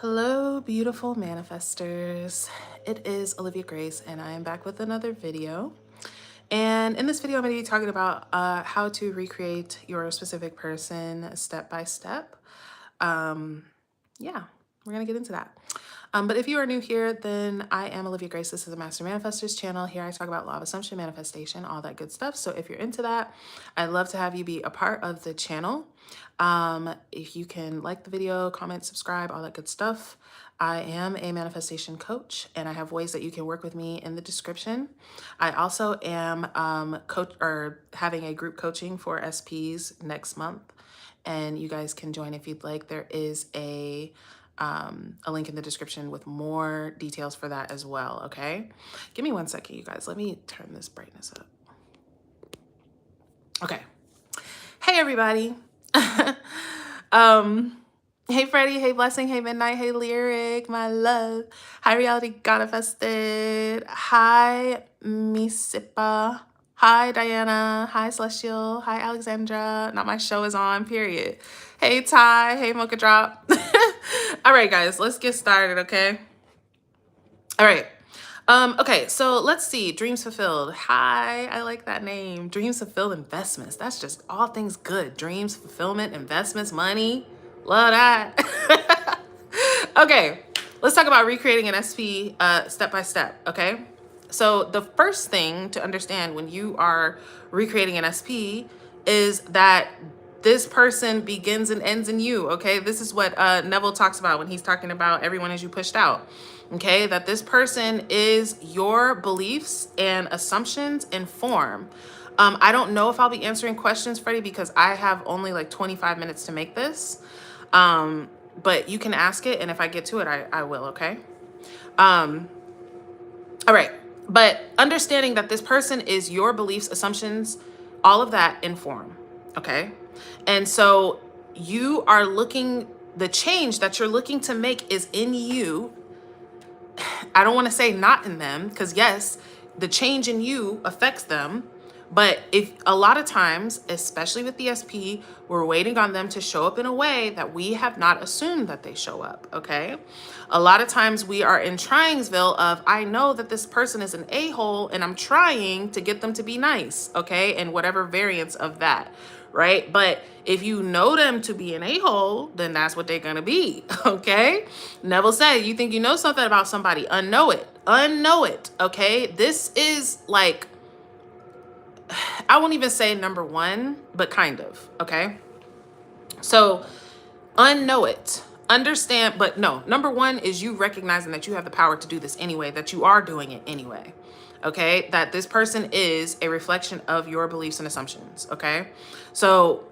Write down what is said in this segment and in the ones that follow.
Hello, beautiful manifestors. It is Olivia Grace, and I am back with another video. And in this video, I'm going to be talking about how to recreate your specific person step by step. Yeah, we're going to get into that. But if you are new here, then I am Olivia Grace. This is a Master Manifestors channel. Here I talk about law of assumption, manifestation, all that good stuff. So if you're into that, I'd love to have you be a part of the channel. If you can like the video, comment, subscribe, all that good stuff. I am a manifestation coach, and I have ways that you can work with me in the description. I also am having a group coaching for SPs next month, and you guys can join if you'd like. There is a link in the description with more details for that as well. Okay, give me 1 second, you guys. Let me turn this brightness up. Okay. Hey, everybody. Hey, Freddie. Hey, Blessing. Hey, Midnight. Hey, Lyric. My love. Hi, Reality Manifested. Hi, Misipa. Hi, Diana. Hi, Celestial. Hi, Alexandra. Not my show is on, period. Hey, Ty. Hey, Mocha Drop. All right, guys, let's get started, okay? All right. Okay, so let's see. Dreams fulfilled. Hi, I like that name. Dreams fulfilled investments. That's just all things good. Dreams, fulfillment, investments, money. Love that. Okay, let's talk about recreating an SP step by step, okay? So the first thing to understand when you are recreating an SP is that this person begins and ends in you, okay? This is what Neville talks about when he's talking about everyone as you pushed out, okay? That this person is your beliefs and assumptions in form. I don't know if I'll be answering questions, Freddie, because I have only like 25 minutes to make this. But you can ask it, and if I get to it, I will, okay? All right. But understanding that this person is your beliefs, assumptions, all of that in form, okay? And so you are the change that you're looking to make is in you. I don't want to say not in them, because yes, the change in you affects them. But if a lot of times, especially with the SP, we're waiting on them to show up in a way that we have not assumed that they show up, okay? A lot of times we are in Tringsville of, I know that this person is an a-hole and I'm trying to get them to be nice, okay? And whatever variance of that, right? But if you know them to be an a-hole, then that's what they're gonna be, okay? Neville said, you think you know something about somebody, unknow it, okay? This is like, I won't even say number one, but kind of, okay? So unknow it, understand, but no, number one is you recognizing that you have the power to do this anyway, that you are doing it anyway, okay? That this person is a reflection of your beliefs and assumptions, okay? So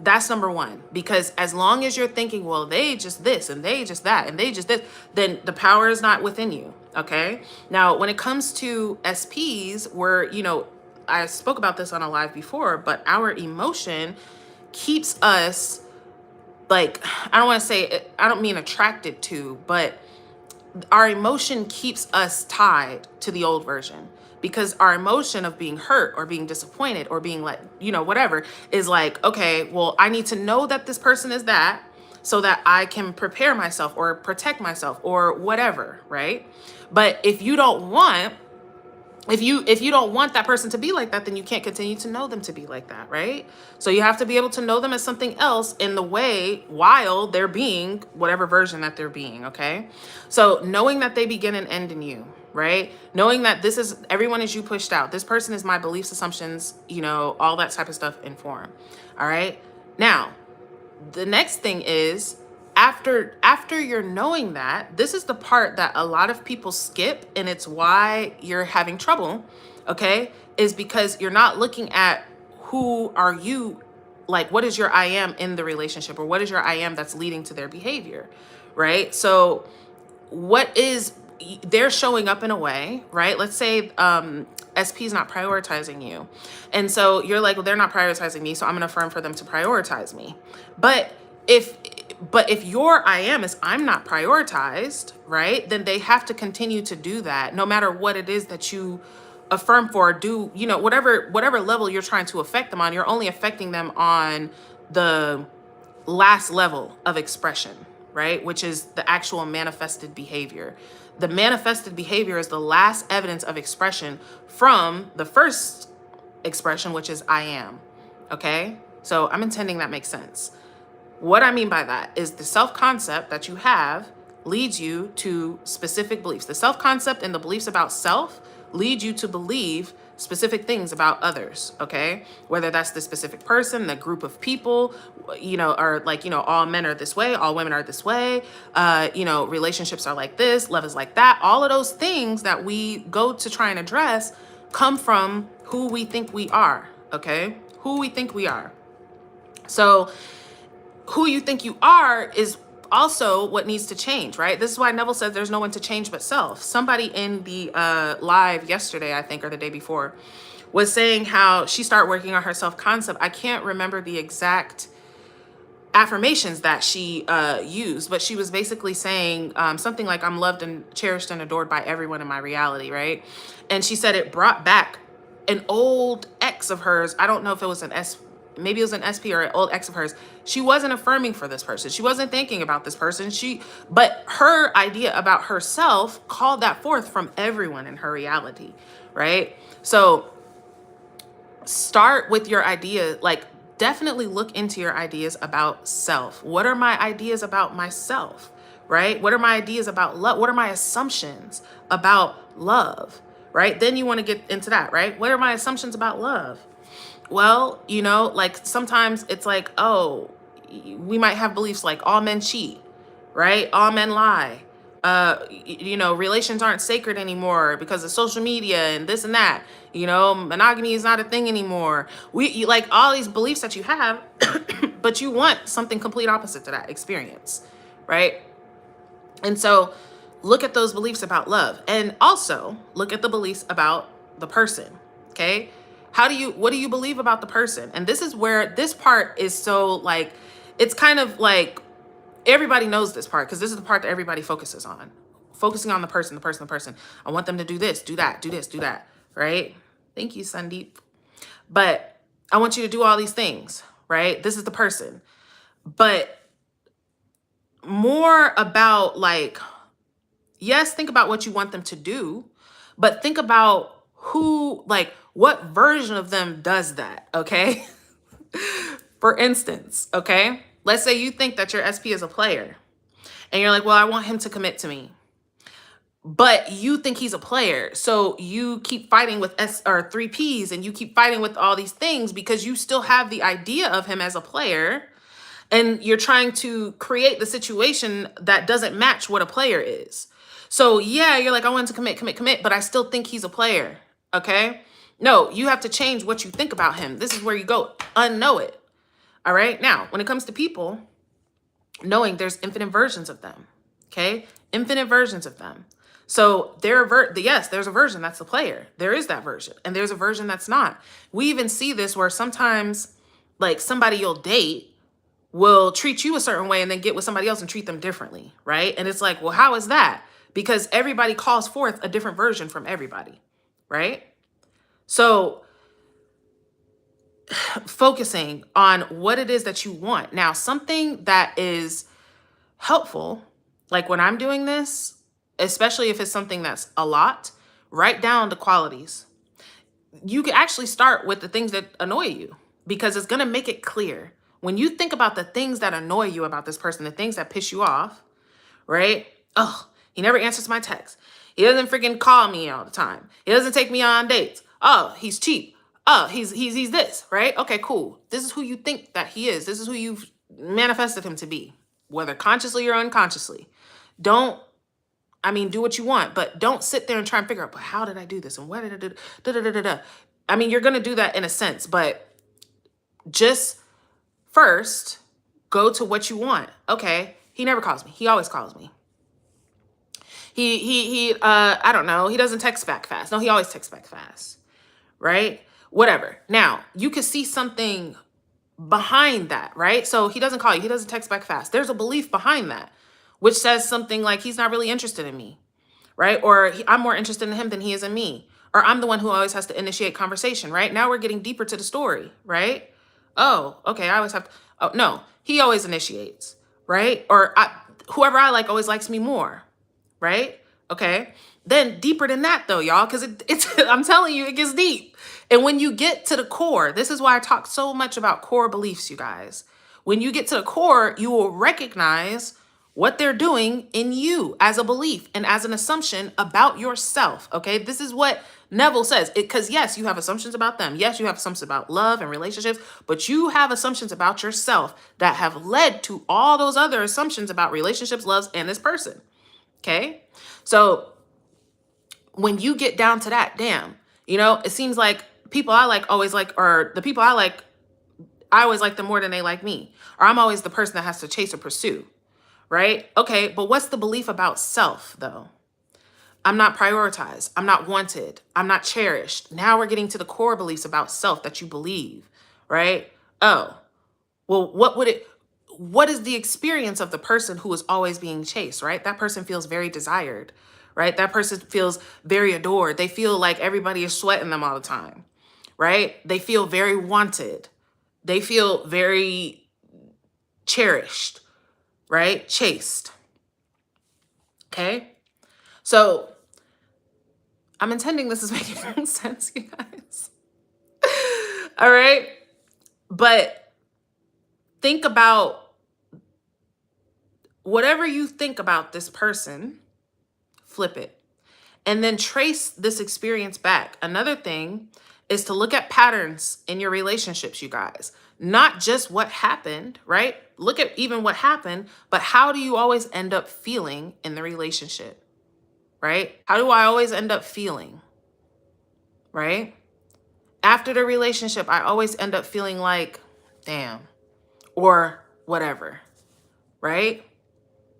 that's number one, because as long as you're thinking, well, they just this and they just that and they just this, then the power is not within you, okay? Now, when it comes to SPs, where, you know, I spoke about this on a live before, but our emotion keeps us like, I don't want to say, I don't mean attracted to, but our emotion keeps us tied to the old version, because our emotion of being hurt or being disappointed or being like, you know, whatever is like, okay, well, I need to know that this person is that so that I can prepare myself or protect myself or whatever, right? But if you don't want that person to be like that, then you can't continue to know them to be like that, right? So you have to be able to know them as something else in the way while they're being whatever version that they're being, okay? So knowing that they begin and end in you, right? Knowing that this is, everyone is you pushed out. This person is my beliefs, assumptions, you know, all that type of stuff in form, all right? Now, the next thing is, after you're knowing that, this is the part that a lot of people skip, and it's why you're having trouble, okay? Is because you're not looking at who are you, like what is your I am in the relationship, or what is your I am that's leading to their behavior, right? So what is, they're showing up in a way, right? Let's say SP is not prioritizing you. And so you're like, well, they're not prioritizing me, so I'm gonna affirm for them to prioritize me. But if your I am is I'm not prioritized, right? Then they have to continue to do that no matter what it is that you affirm for, do, you know, whatever level you're trying to affect them on, you're only affecting them on the last level of expression, right? Which is the actual manifested behavior. The manifested behavior is the last evidence of expression from the first expression, which is I am. Okay? So I'm intending that makes sense. What I mean by that is the self-concept that you have leads you to specific beliefs. The self-concept and the beliefs about self lead you to believe specific things about others, okay? Whether that's the specific person, the group of people, or like, all men are this way, all women are this way, relationships are like this, love is like that. All of those things that we go to try and address come from who we think we are, okay? Who we think we are. So who you think you are is also what needs to change, right? This is why Neville says there's no one to change but self. Somebody in the live yesterday, I think, or the day before, was saying how she started working on her self-concept. I can't remember the exact affirmations that she used, but she was basically saying something like, I'm loved and cherished and adored by everyone in my reality, right? And she said it brought back an old ex of hers. I don't know if it was maybe it was an SP or an old ex of hers. She wasn't affirming for this person. She wasn't thinking about this person. But her idea about herself called that forth from everyone in her reality, right? So start with your idea, like definitely look into your ideas about self. What are my ideas about myself, right? What are my ideas about love? What are my assumptions about love, right? Then you want to get into that, right? What are my assumptions about love? Well, like sometimes it's like, oh, we might have beliefs like all men cheat, right? All men lie. Relations aren't sacred anymore because of social media and this and that. Monogamy is not a thing anymore. You like all these beliefs that you have, but you want something complete opposite to that experience, right? And so look at those beliefs about love, and also look at the beliefs about the person, okay? What do you believe about the person? And this is where this part is so like, it's kind of like everybody knows this part because this is the part that everybody focuses on. Focusing on the person, the person, the person. I want them to do this, do that, do this, do that, right? Thank you, Sandeep. But I want you to do all these things, right? This is the person. But more about like, yes, think about what you want them to do, but think about what version of them does that, okay? For instance, okay? Let's say you think that your SP is a player and you're like, well, I want him to commit to me. But you think he's a player. So you keep fighting with 3Ps and you keep fighting with all these things because you still have the idea of him as a player and you're trying to create the situation that doesn't match what a player is. So yeah, you're like, I want him to commit, but I still think he's a player, okay? No, you have to change what you think about him. This is where you go, unknow it. All right. Now, when it comes to people, knowing there's infinite versions of them. Okay. Infinite versions of them. So yes, there's a version that's the player. There is that version. And there's a version that's not. We even see this where sometimes like somebody you'll date will treat you a certain way and then get with somebody else and treat them differently. Right. And it's like, well, how is that? Because everybody calls forth a different version from everybody. Right. So focusing on what it is that you want. Now, something that is helpful, like when I'm doing this, especially if it's something that's a lot, write down the qualities. You can actually start with the things that annoy you because it's going to make it clear. When you think about the things that annoy you about this person, the things that piss you off, right? Oh, he never answers my text. He doesn't freaking call me all the time. He doesn't take me on dates. Oh, he's cheap. Oh, he's this, right? Okay, cool. This is who you think that he is. This is who you've manifested him to be, whether consciously or unconsciously. Do what you want, but don't sit there and try and figure out, but how did I do this? And what did I do? I mean, you're going to do that in a sense, but just first go to what you want. Okay. He never calls me. He always calls me. I don't know. He doesn't text back fast. No, he always texts back fast. Right? Whatever. Now, you can see something behind that, right? So he doesn't call you. He doesn't text back fast. There's a belief behind that, which says something like he's not really interested in me, right? Or I'm more interested in him than he is in me. Or I'm the one who always has to initiate conversation, right? Now we're getting deeper to the story, right? Oh, okay. I always have to, oh, no, he always initiates, right? Or whoever I like always likes me more, right? Okay. Then deeper than that though, y'all, because it's I'm telling you, it gets deep. And when you get to the core, this is why I talk so much about core beliefs, you guys. When you get to the core, you will recognize what they're doing in you as a belief and as an assumption about yourself. Okay. This is what Neville says. Because yes, you have assumptions about them. Yes, you have assumptions about love and relationships, but you have assumptions about yourself that have led to all those other assumptions about relationships, loves, and this person. Okay. So when you get down to that, damn, it seems like people I like always like, or the people I like, I always like them more than they like me, or I'm always the person that has to chase or pursue. Right? Okay. But what's the belief about self though? I'm not prioritized. I'm not wanted. I'm not cherished. Now we're getting to the core beliefs about self that you believe, right? Oh, well, what is the experience of the person who is always being chased, right? That person feels very desired, right? That person feels very adored. They feel like everybody is sweating them all the time, right? They feel very wanted. They feel very cherished, right? Chased. Okay. So I'm intending this is making sense, you guys. All right. But think about whatever you think about this person, flip it, and then trace this experience back. Another thing is to look at patterns in your relationships, you guys, not just what happened, right? Look at even what happened, but how do you always end up feeling in the relationship, right? How do I always end up feeling, right? After the relationship, I always end up feeling like, damn, or whatever, right?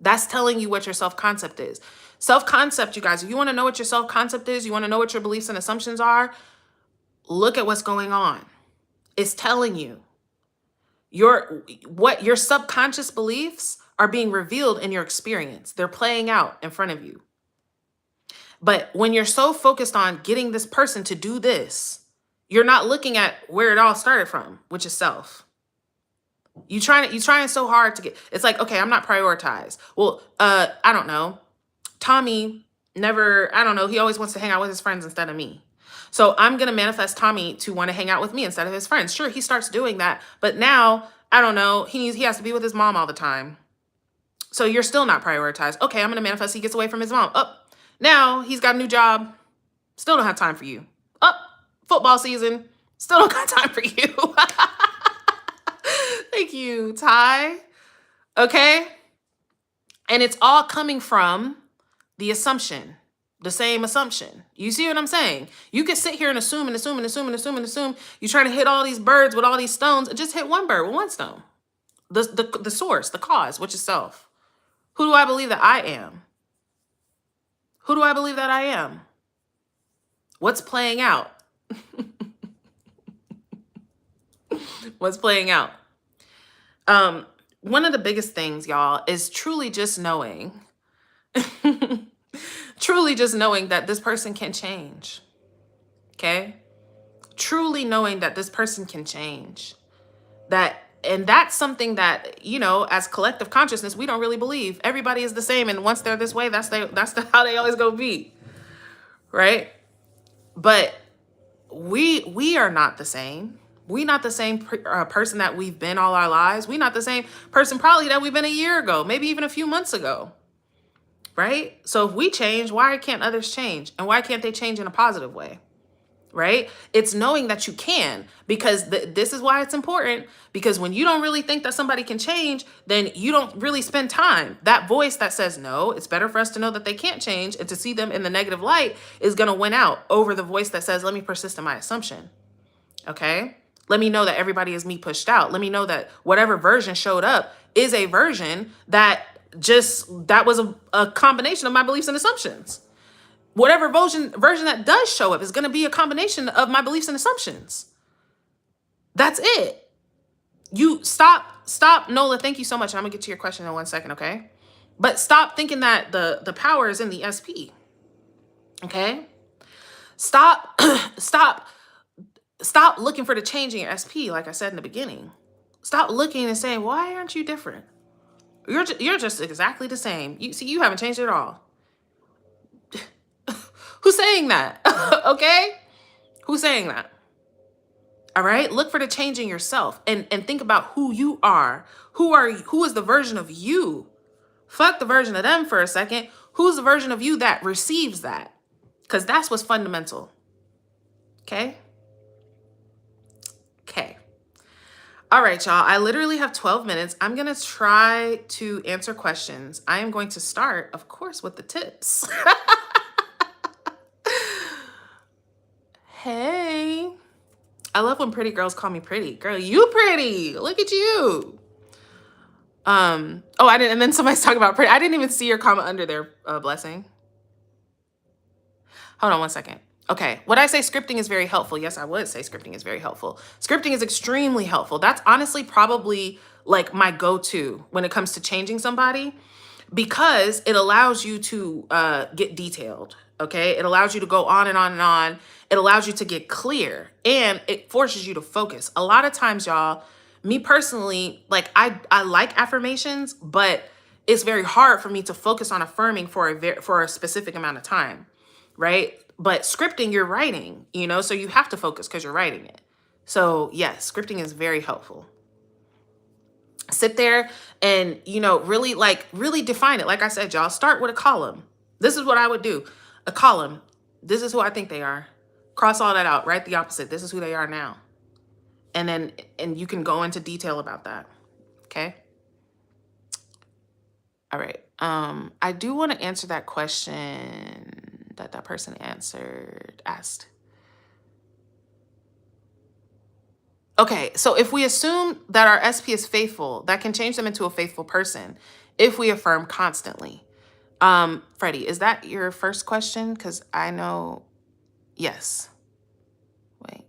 That's telling you what your self-concept is. Self-concept, you guys, if you want to know what your self-concept is, you want to know what your beliefs and assumptions are, look at what's going on. It's telling you what your subconscious beliefs are being revealed in your experience. They're playing out in front of you. But when you're so focused on getting this person to do this, you're not looking at where it all started from, which is self. You trying so hard to get, it's like, okay, I'm not prioritized. Well, I don't know. Tommy never, I don't know. He always wants to hang out with his friends instead of me. So I'm going to manifest Tommy to want to hang out with me instead of his friends. Sure, he starts doing that. But now, I don't know, he has to be with his mom all the time. So you're still not prioritized. Okay, I'm going to manifest he gets away from his mom. Now he's got a new job. Still don't have time for you. Football season. Still don't got time for you. Thank you, Ty. Okay. And it's all coming from the assumption, the same assumption. You see what I'm saying? You can sit here and assume and assume and assume and assume and assume. You're trying to hit all these birds with all these stones, and just hit one bird with one stone. The source, the cause, which is self. Who do I believe that I am? Who do I believe that I am? What's playing out? What's playing out? One of the biggest things, y'all, is truly just knowing, truly just knowing that this person can change. Okay? Truly knowing that this person can change. And that's something that, as collective consciousness, we don't really believe. Everybody is the same. And once they're this way, that's how they always go be. Right? But we are not the same. We're not the same person that we've been all our lives. We're not the same person probably that we've been a year ago, maybe even a few months ago. Right? So if we change, why can't others change? And why can't they change in a positive way? Right? It's knowing that you can, because this is why it's important, because when you don't really think that somebody can change, then you don't really spend time. That voice that says, no, it's better for us to know that they can't change and to see them in the negative light is going to win out over the voice that says, let me persist in my assumption. Okay? Let me know that everybody is me pushed out. Let me know that whatever version showed up is a version that was a combination of my beliefs and assumptions. Whatever version that does show up is going to be a combination of my beliefs and assumptions. That's it. You stop, Nola. Thank you so much. I'm gonna get to your question in 1 second. Okay. But stop thinking that the power is in the SP. Okay. Stop looking for the change in your SP. Like I said in the beginning, stop looking and saying, why aren't you different? You're just exactly the same. You haven't changed at all. Who's saying that? Okay? Who's saying that? All right? Look for the change in yourself and think about who you are. Who is the version of you? Fuck the version of them for a second. Who's the version of you that receives that? Because that's what's fundamental. Okay? Okay. All right, y'all. I literally have 12 minutes. I'm going to try to answer questions. I am going to start, of course, with the tips. Hey. I love when pretty girls call me pretty. Girl, you pretty. Look at you. Oh, I didn't. And then somebody's talking about pretty. I didn't even see your comment under there, Blessing. Hold on one second. Okay. Would I say scripting is very helpful? Yes, I would say scripting is very helpful. Scripting is extremely helpful. That's honestly probably like my go-to when it comes to changing somebody, because it allows you to get detailed. Okay. It allows you to go on and on and on. It allows you to get clear, and it forces you to focus. A lot of times, y'all, me personally, like I like affirmations, but it's very hard for me to focus on affirming for a specific amount of time. Right? But scripting, you're writing, so you have to focus because you're writing it. So yes, scripting is very helpful. Sit there and, really define it. Like I said, y'all, start with a column. This is what I would do. A column. This is who I think they are. Cross all that out. Write the opposite. This is who they are now. And you can go into detail about that. Okay. All right. I do want to answer that question that person asked. Okay, so if we assume that our SP is faithful, that can change them into a faithful person if we affirm constantly. Freddie, is that your first question? Because I know, yes. Wait.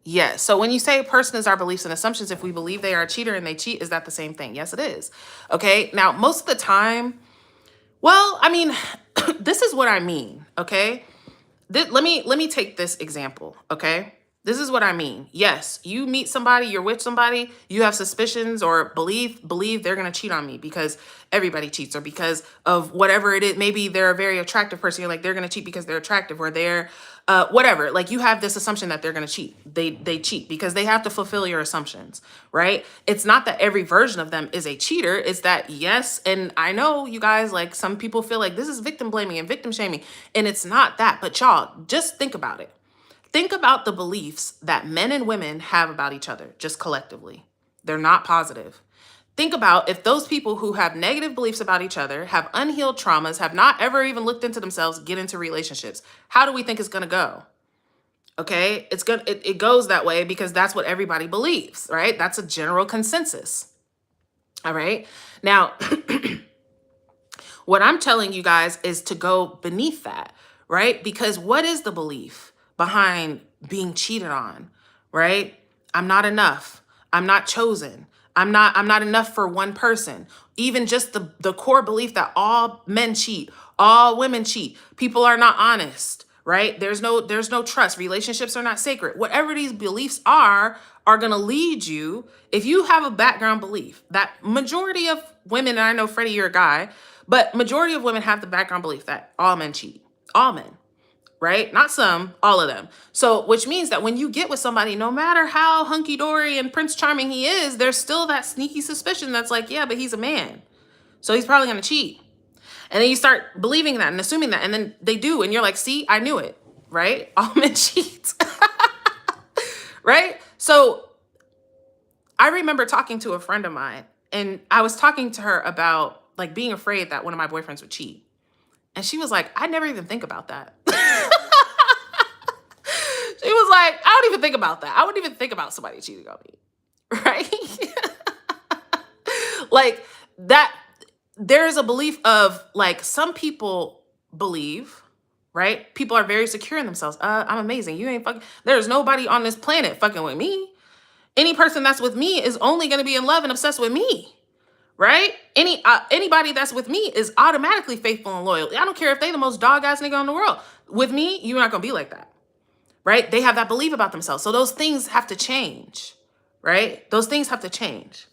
Yes. So when you say a person is our beliefs and assumptions, if we believe they are a cheater and they cheat, is that the same thing? Yes, it is. Okay. Now, most of the time, well, I mean, this is what I mean. Okay. Let me take this example. Okay. This is what I mean. Yes, you meet somebody, you're with somebody, you have suspicions or believe they're going to cheat on me because everybody cheats, or because of whatever it is. Maybe they're a very attractive person. You're like, they're going to cheat because they're attractive, or they're whatever. Like, you have this assumption that they're going to cheat. They cheat because they have to fulfill your assumptions, right? It's not that every version of them is a cheater. It's that, yes. And I know you guys, like, some people feel like this is victim blaming and victim shaming, and it's not that. But y'all, just think about it. Think about the beliefs that men and women have about each other, just collectively. They're not positive. Think about if those people who have negative beliefs about each other, have unhealed traumas, have not ever even looked into themselves, get into relationships. How do we think it's going to go? Okay, it goes that way because that's what everybody believes, right? That's a general consensus. All right. Now, what I'm telling you guys is to go beneath that, right? Because what is the belief behind being cheated on, right? I'm not enough. I'm not chosen. I'm not enough for one person. Even just the core belief that all men cheat, all women cheat, people are not honest, right? There's no trust. Relationships are not sacred. Whatever these beliefs are going to lead you. If you have a background belief that majority of women, and I know Freddie, you're a guy, but majority of women have the background belief that all men cheat, all men. Right? Not some, all of them. So, which means that when you get with somebody, no matter how hunky-dory and Prince Charming he is, there's still that sneaky suspicion that's like, yeah, but he's a man, so he's probably going to cheat. And then you start believing that and assuming that, and then they do, and you're like, see, I knew it, right? All men cheat. Right? So I remember talking to a friend of mine, and I was talking to her about like being afraid that one of my boyfriends would cheat. And she was like, I never even think about that. She was like, I don't even think about that. I wouldn't even think about somebody cheating on me. Right? Like that, there's a belief of like, some people believe, right? People are very secure in themselves. I'm amazing. You ain't fucking, there's nobody on this planet fucking with me. Any person that's with me is only going to be in love and obsessed with me. Right? Anybody that's with me is automatically faithful and loyal. I don't care if they the most dog ass nigga in the world. With me, you're not going to be like that. Right? They have that belief about themselves. So those things have to change. Right? Those things have to change.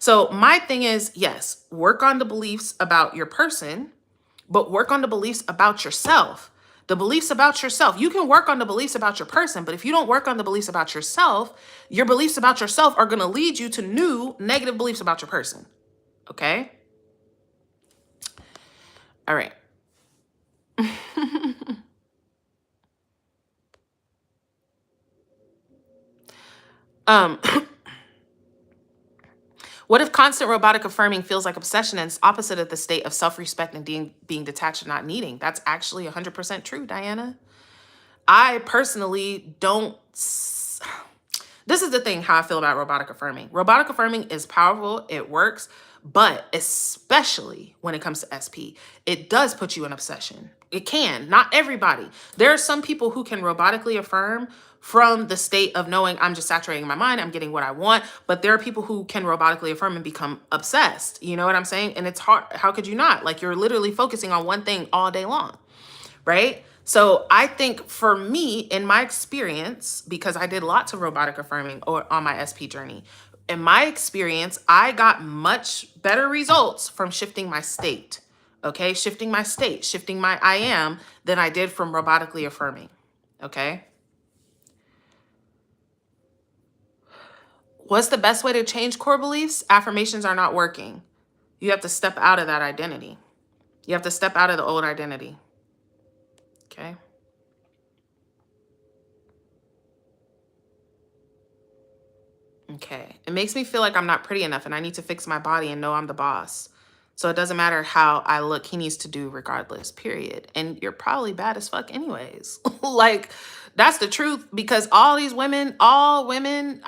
So my thing is, yes, work on the beliefs about your person, but work on the beliefs about yourself. The beliefs about yourself. You can work on the beliefs about your person, but if you don't work on the beliefs about yourself, your beliefs about yourself are going to lead you to new negative beliefs about your person. Okay? All right. um What if constant robotic affirming feels like obsession and it's opposite of the state of self-respect and being detached and not needing? That's actually 100% true, Diana. I personally don't. This is the thing, how I feel about robotic affirming. Robotic affirming is powerful. It works. But especially when it comes to SP, it does put you in obsession. It can. Not everybody. There are some people who can robotically affirm from the state of knowing I'm just saturating my mind, I'm getting what I want. But there are people who can robotically affirm and become obsessed. You know what I'm saying? And it's hard. How could you not? Like, you're literally focusing on one thing all day long, right? So I think for me, in my experience, because I did lots of robotic affirming on my SP journey, in my experience, I got much better results from shifting my state. Okay, shifting my state, shifting my I am, than I did from robotically affirming. Okay. What's the best way to change core beliefs? Affirmations are not working. You have to step out of that identity. You have to step out of the old identity. Okay. Okay. It makes me feel like I'm not pretty enough and I need to fix my body and know I'm the boss. So it doesn't matter how I look, he needs to do regardless, period. And you're probably bad as fuck anyways. Like, that's the truth, because all women, I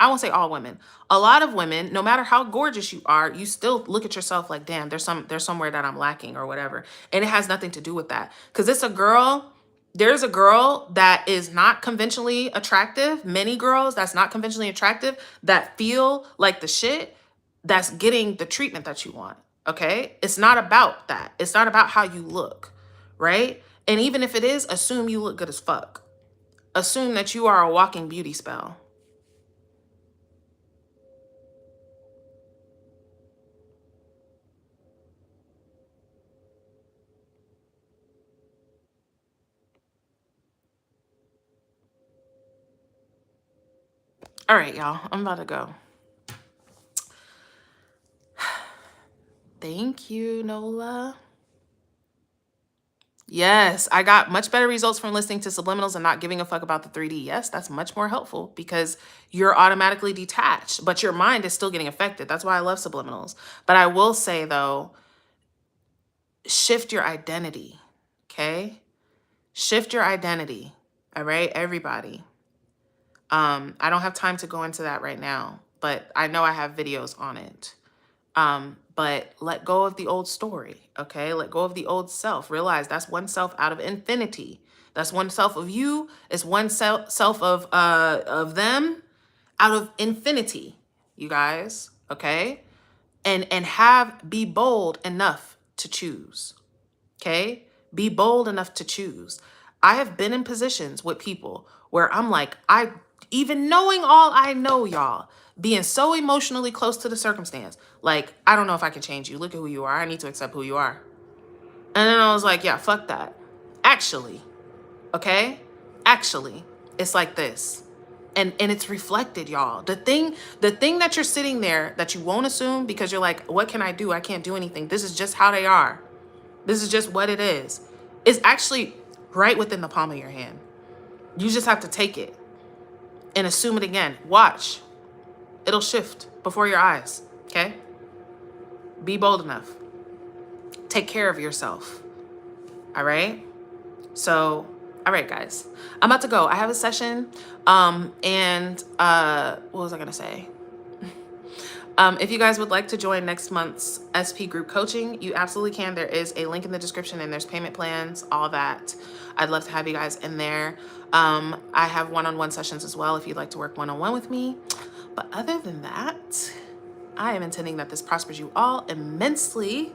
won't say all women, a lot of women, no matter how gorgeous you are, you still look at yourself like, damn, there's somewhere that I'm lacking or whatever. And it has nothing to do with that. Because there's a girl that is not conventionally attractive, many girls that's not conventionally attractive, that feel like the shit, that's getting the treatment that you want. Okay? It's not about that. It's not about how you look, right? And even if it is, assume you look good as fuck. Assume that you are a walking beauty spell. All right, y'all. I'm about to go. Thank you, Nola. Yes, I got much better results from listening to subliminals and not giving a fuck about the 3D. Yes, that's much more helpful because you're automatically detached, but your mind is still getting affected. That's why I love subliminals. But I will say, though, shift your identity, okay? Shift your identity, all right, everybody. I don't have time to go into that right now, but I know I have videos on it. But let go of the old story, okay? Let go of the old self. Realize that's one self out of infinity. That's one self of you. It's one self of them out of infinity, you guys, okay? And be bold enough to choose, okay? Be bold enough to choose. I have been in positions with people where I'm like, even knowing all I know, y'all, being so emotionally close to the circumstance, like, I don't know if I can change you. Look at who you are. I need to accept who you are. And then I was like, yeah, fuck that. Actually, okay? Actually, it's like this. And it's reflected, y'all. The thing that you're sitting there that you won't assume because you're like, what can I do? I can't do anything. This is just how they are. This is just what it is. It's actually right within the palm of your hand. You just have to take it and assume it again. Watch. It'll shift before your eyes, okay? Be bold enough. Take care of yourself, all right? So, all right, guys. I'm about to go. I have a session, and what was I gonna say? If you guys would like to join next month's SP group coaching, you absolutely can. There is a link in the description and there's payment plans, all that. I'd love to have you guys in there. I have one-on-one sessions as well if you'd like to work one-on-one with me. But other than that, I am intending that this prospers you all immensely.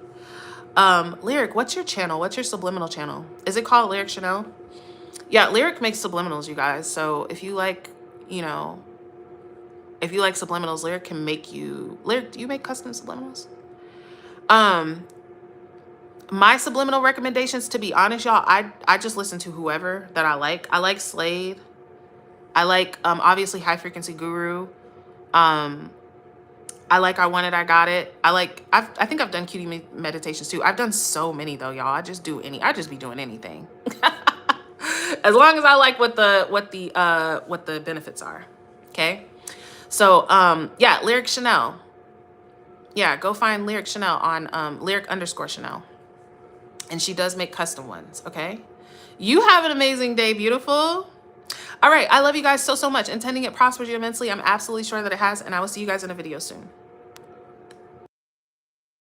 Lyric, what's your channel? What's your subliminal channel? Is it called Lyric Chanel? Yeah, Lyric makes subliminals, you guys. So if you like, If you like subliminals, Lyric can make you. Lyric, do you make custom subliminals? My subliminal recommendations, to be honest, y'all, I just listen to whoever that I like. I like Slade. I like obviously High Frequency Guru. I like I Want It, I Got It. I think I've done cutie meditations too. I've done so many though, y'all. I just be doing anything. As long as I like what the benefits are. Okay. So yeah, Lyric Chanel. Yeah, go find Lyric Chanel on Lyric_Chanel. And she does make custom ones, okay? You have an amazing day, beautiful. All right, I love you guys so much. Intending it prospers you immensely. I'm absolutely sure that it has, and I will see you guys in a video soon.